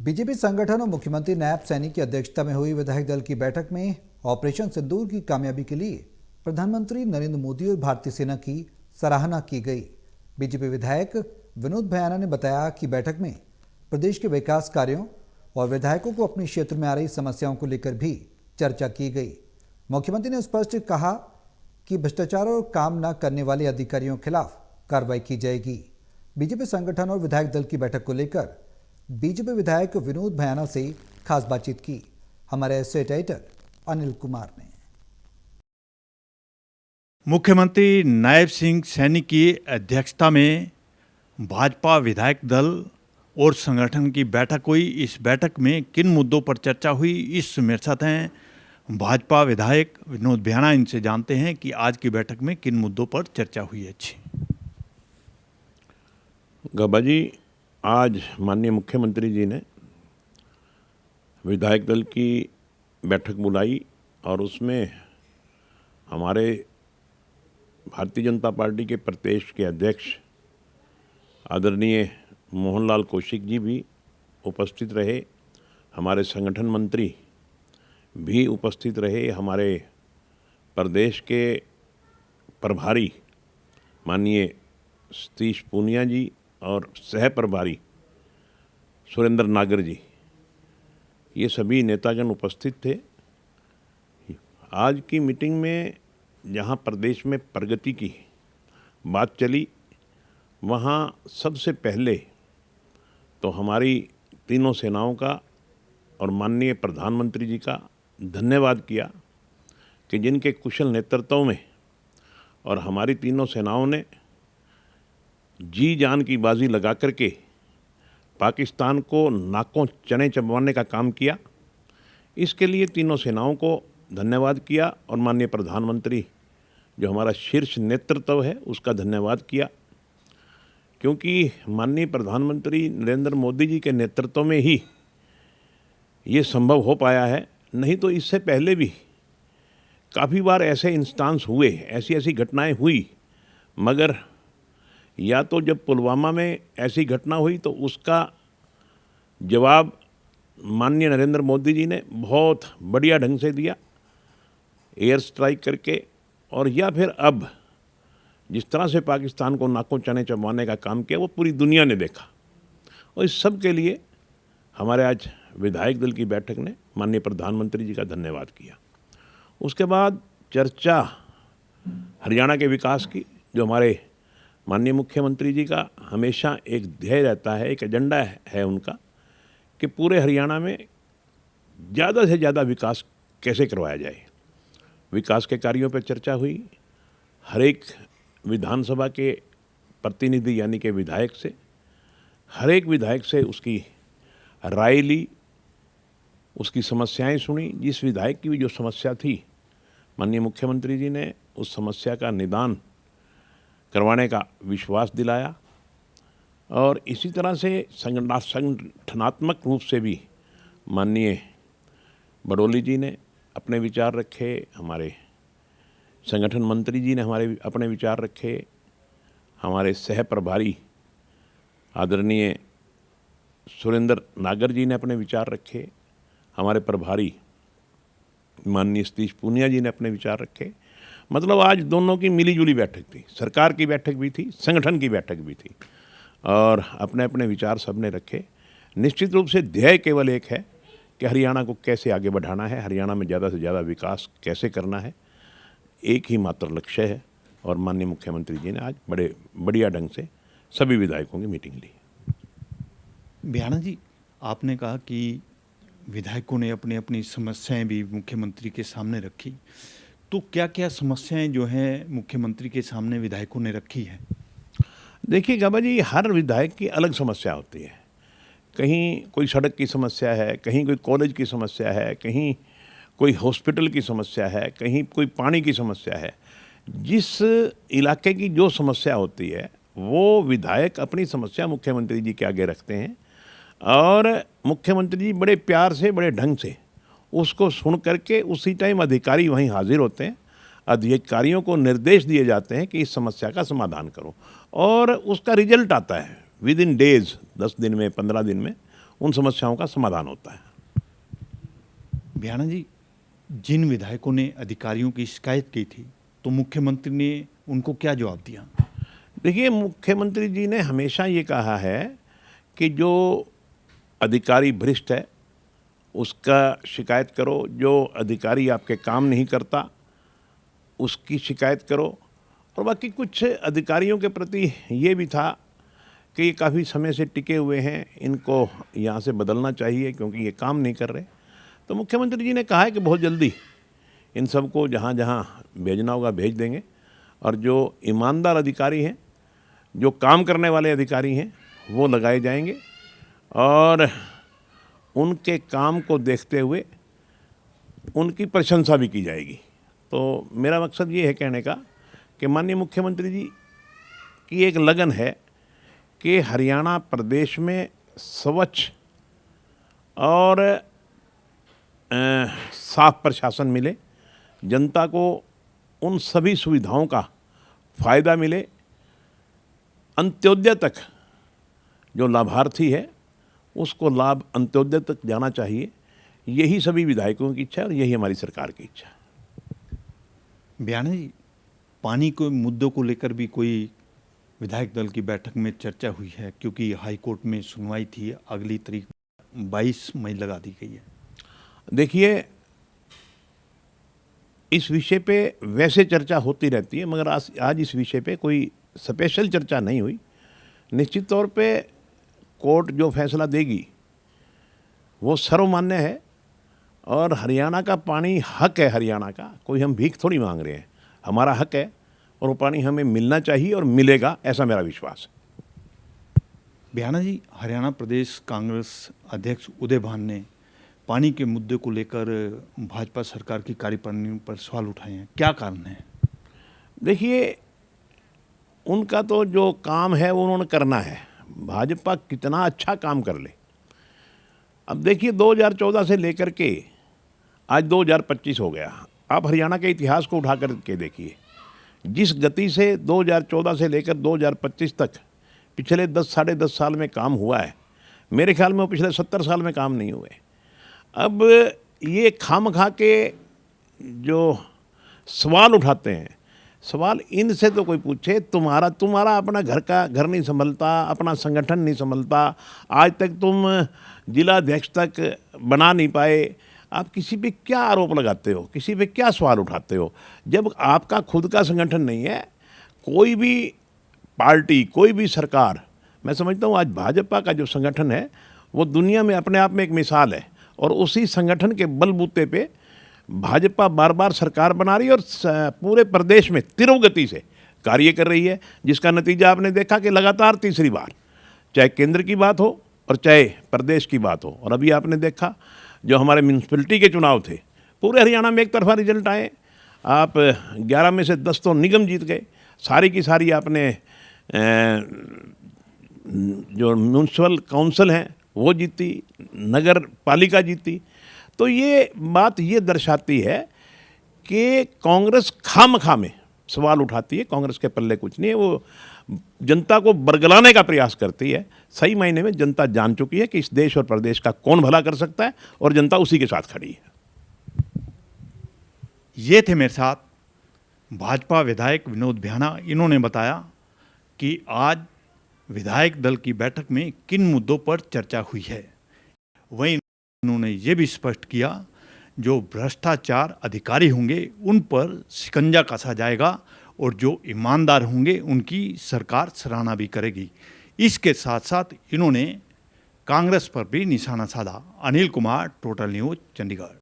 BJP संगठन और मुख्यमंत्री नायब सैनी की अध्यक्षता में हुई विधायक दल की बैठक में ऑपरेशन सिंदूर की कामयाबी के लिए प्रधानमंत्री नरेंद्र मोदी और भारतीय सेना की सराहना की गई। बीजेपी विधायक विनोद भयाना ने बताया कि बैठक में प्रदेश के विकास कार्यों और विधायकों को अपने क्षेत्र में आ रही समस्याओं को लेकर भी चर्चा की गई। मुख्यमंत्री ने स्पष्ट कहा कि भ्रष्टाचार और काम न करने वाले अधिकारियों के खिलाफ कार्रवाई की जाएगी। बीजेपी संगठन और विधायक दल की बैठक को लेकर बीजेपी विधायक विनोद भयाना से खास बातचीत की हमारे एसोसिएट एडिटर अनिल कुमार ने। मुख्यमंत्री नायब सिंह सैनी की अध्यक्षता में भाजपा विधायक दल और संगठन की बैठक हुई। इस बैठक में किन मुद्दों पर चर्चा हुई, इस मेरे साथ हैं भाजपा विधायक विनोद भयाना। इनसे जानते हैं कि आज की बैठक में किन मुद्दों पर चर्चा हुई। अच्छी गब्बा जी, आज माननीय मुख्यमंत्री जी ने विधायक दल की बैठक बुलाई और उसमें हमारे भारतीय जनता पार्टी के प्रदेश के अध्यक्ष आदरणीय मोहनलाल कौशिक जी भी उपस्थित रहे, हमारे संगठन मंत्री भी उपस्थित रहे, हमारे प्रदेश के प्रभारी माननीय सतीश पूनिया जी और सह प्रभारी सुरेंद्र नागर जी, ये सभी नेतागण उपस्थित थे। आज की मीटिंग में जहां प्रदेश में प्रगति की बात चली, वहां सबसे पहले तो हमारी तीनों सेनाओं का और माननीय प्रधानमंत्री जी का धन्यवाद किया कि जिनके कुशल नेतृत्व में और हमारी तीनों सेनाओं ने जी जान की बाजी लगा करके पाकिस्तान को नाकों चने चबवाने का काम किया। इसके लिए तीनों सेनाओं को धन्यवाद किया और माननीय प्रधानमंत्री जो हमारा शीर्ष नेतृत्व है उसका धन्यवाद किया, क्योंकि माननीय प्रधानमंत्री नरेंद्र मोदी जी के नेतृत्व में ही ये संभव हो पाया है। नहीं तो इससे पहले भी काफ़ी बार ऐसे इंस्टांस हुए, ऐसी घटनाएं हुई, मगर या तो जब पुलवामा में ऐसी घटना हुई तो उसका जवाब माननीय नरेंद्र मोदी जी ने बहुत बढ़िया ढंग से दिया एयर स्ट्राइक करके, और या फिर अब जिस तरह से पाकिस्तान को नाकों चने चबवाने का काम किया वो पूरी दुनिया ने देखा। और इस सब के लिए हमारे आज विधायक दल की बैठक ने माननीय प्रधानमंत्री जी का धन्यवाद किया। उसके बाद चर्चा हरियाणा के विकास की, जो हमारे माननीय मुख्यमंत्री जी का हमेशा एक ध्येय रहता है, एक एजेंडा है उनका कि पूरे हरियाणा में ज़्यादा से ज़्यादा विकास कैसे करवाया जाए। विकास के कार्यों पर चर्चा हुई। हर एक विधानसभा के प्रतिनिधि यानी कि विधायक से, हर एक विधायक से उसकी राय ली, उसकी समस्याएं सुनी। जिस विधायक की भी जो समस्या थी, माननीय मुख्यमंत्री जी ने उस समस्या का निदान करवाने का विश्वास दिलाया। और इसी तरह से संगठनात्मक रूप से भी माननीय बडोली जी ने अपने विचार रखे, हमारे संगठन मंत्री जी ने अपने विचार रखे, हमारे सह प्रभारी आदरणीय सुरेंद्र नागर जी ने अपने विचार रखे, हमारे प्रभारी माननीय सतीश पूनिया जी ने अपने विचार रखे। मतलब आज दोनों की मिलीजुली बैठक थी, सरकार की बैठक भी थी, संगठन की बैठक भी थी, और अपने अपने विचार सबने रखे। निश्चित रूप से ध्येय केवल एक है कि हरियाणा को कैसे आगे बढ़ाना है, हरियाणा में ज़्यादा से ज़्यादा विकास कैसे करना है, एक ही मात्र लक्ष्य है। और माननीय मुख्यमंत्री जी ने आज बड़े बढ़िया ढंग से सभी विधायकों की मीटिंग ली। भयाना जी, आपने कहा कि विधायकों ने अपनी अपनी समस्याएं भी मुख्यमंत्री के सामने रखी, तो क्या क्या समस्याएं जो हैं मुख्यमंत्री के सामने विधायकों ने रखी हैं? देखिए गब्बा जी, हर विधायक की अलग समस्या होती है। कहीं कोई सड़क की समस्या है, कहीं कोई कॉलेज की समस्या है, कहीं कोई हॉस्पिटल की समस्या है, कहीं कोई पानी की समस्या है। जिस इलाके की जो समस्या होती है वो विधायक अपनी समस्या मुख्यमंत्री जी के आगे रखते हैं, और मुख्यमंत्री जी बड़े प्यार से, बड़े ढंग से उसको सुन करके उसी टाइम अधिकारी वहीं हाजिर होते हैं। अधिकारियों को निर्देश दिए जाते हैं कि इस समस्या का समाधान करो, और उसका रिजल्ट आता है विद इन डेज, 10 दिन में, 15 दिन में उन समस्याओं का समाधान होता है। बियाना जी, जिन विधायकों ने अधिकारियों की शिकायत की थी तो मुख्यमंत्री ने उनको क्या जवाब दिया? देखिए, मुख्यमंत्री जी ने हमेशा ये कहा है कि जो अधिकारी भ्रष्ट है उसका शिकायत करो, जो अधिकारी आपके काम नहीं करता उसकी शिकायत करो। और बाकी कुछ अधिकारियों के प्रति ये भी था कि ये काफ़ी समय से टिके हुए हैं, इनको यहाँ से बदलना चाहिए क्योंकि ये काम नहीं कर रहे। तो मुख्यमंत्री जी ने कहा है कि बहुत जल्दी इन सबको जहाँ जहाँ भेजना होगा भेज देंगे, और जो ईमानदार अधिकारी हैं, जो काम करने वाले अधिकारी हैं, वो लगाए जाएंगे और उनके काम को देखते हुए उनकी प्रशंसा भी की जाएगी। तो मेरा मकसद ये है कहने का कि माननीय मुख्यमंत्री जी की एक लगन है कि हरियाणा प्रदेश में स्वच्छ और साफ प्रशासन मिले, जनता को उन सभी सुविधाओं का फ़ायदा मिले, अंत्योदय तक जो लाभार्थी है उसको लाभ अंत्योदय तक जाना चाहिए। यही सभी विधायकों की इच्छा है और यही हमारी सरकार की इच्छा है। बियाना जी, पानी के मुद्दों को लेकर भी कोई विधायक दल की बैठक में चर्चा हुई है, क्योंकि हाई कोर्ट में सुनवाई थी, अगली तारीख 22 मई लगा दी गई है। देखिए, इस विषय पे वैसे चर्चा होती रहती है, मगर आज इस विषय पे कोई स्पेशल चर्चा नहीं हुई। निश्चित तौर पे कोर्ट जो फैसला देगी वो सर्वमान्य है और हरियाणा का पानी हक है। हरियाणा का कोई हम भीख थोड़ी मांग रहे हैं, हमारा हक है और वो पानी हमें मिलना चाहिए और मिलेगा, ऐसा मेरा विश्वास है। बियाना जी, हरियाणा प्रदेश कांग्रेस अध्यक्ष उदय भान ने पानी के मुद्दे को लेकर भाजपा सरकार की कार्यप्रणाली पर सवाल उठाए हैं, क्या कारण है? देखिए, उनका तो जो काम है वो उन्होंने करना है, भाजपा कितना अच्छा काम कर ले। अब देखिए, 2014 से लेकर के आज 2025 हो गया। आप हरियाणा के इतिहास को उठा कर के देखिए, जिस गति से 2014 से लेकर 2025 तक पिछले 10 साढ़े 10 साल में काम हुआ है, मेरे ख्याल में वो पिछले 70 साल में काम नहीं हुए। अब ये खामखा के जो सवाल उठाते हैं, सवाल इनसे तो कोई पूछे, तुम्हारा अपना घर नहीं संभलता, अपना संगठन नहीं संभलता, आज तक तुम जिला अध्यक्ष तक बना नहीं पाए, आप किसी पे क्या आरोप लगाते हो, किसी पे क्या सवाल उठाते हो? जब आपका खुद का संगठन नहीं है, कोई भी पार्टी, कोई भी सरकार, मैं समझता हूँ आज भाजपा का जो संगठन है वो दुनिया में अपने आप में एक मिसाल है, और उसी संगठन के बलबूते पे भाजपा बार बार सरकार बना रही है और पूरे प्रदेश में तीव्र से कार्य कर रही है, जिसका नतीजा आपने देखा कि लगातार तीसरी बार, चाहे केंद्र की बात हो और चाहे प्रदेश की बात हो। और अभी आपने देखा जो हमारे म्यूनसिपैलिटी के चुनाव थे, पूरे हरियाणा में एक तरफा रिजल्ट आए। आप 11 में से 10 तो निगम जीत गए, सारी की सारी आपने जो म्यूनसिपल काउंसिल हैं वो जीती, नगर पालिका जीती। तो ये बात ये दर्शाती है कि कांग्रेस खामखा में सवाल उठाती है, कांग्रेस के पल्ले कुछ नहीं है, वो जनता को बरगलाने का प्रयास करती है। सही मायने में जनता जान चुकी है कि इस देश और प्रदेश का कौन भला कर सकता है, और जनता उसी के साथ खड़ी है। ये थे मेरे साथ भाजपा विधायक विनोद बियाना। इन्होंने बताया कि आज विधायक दल की बैठक में किन मुद्दों पर चर्चा हुई है। वहीं उन्होंने ये भी स्पष्ट किया, जो भ्रष्टाचार अधिकारी होंगे उन पर शिकंजा कसा जाएगा और जो ईमानदार होंगे उनकी सरकार सराहना भी करेगी। इसके साथ साथ इन्होंने कांग्रेस पर भी निशाना साधा। Anil Kumar, total news, Chandigarh.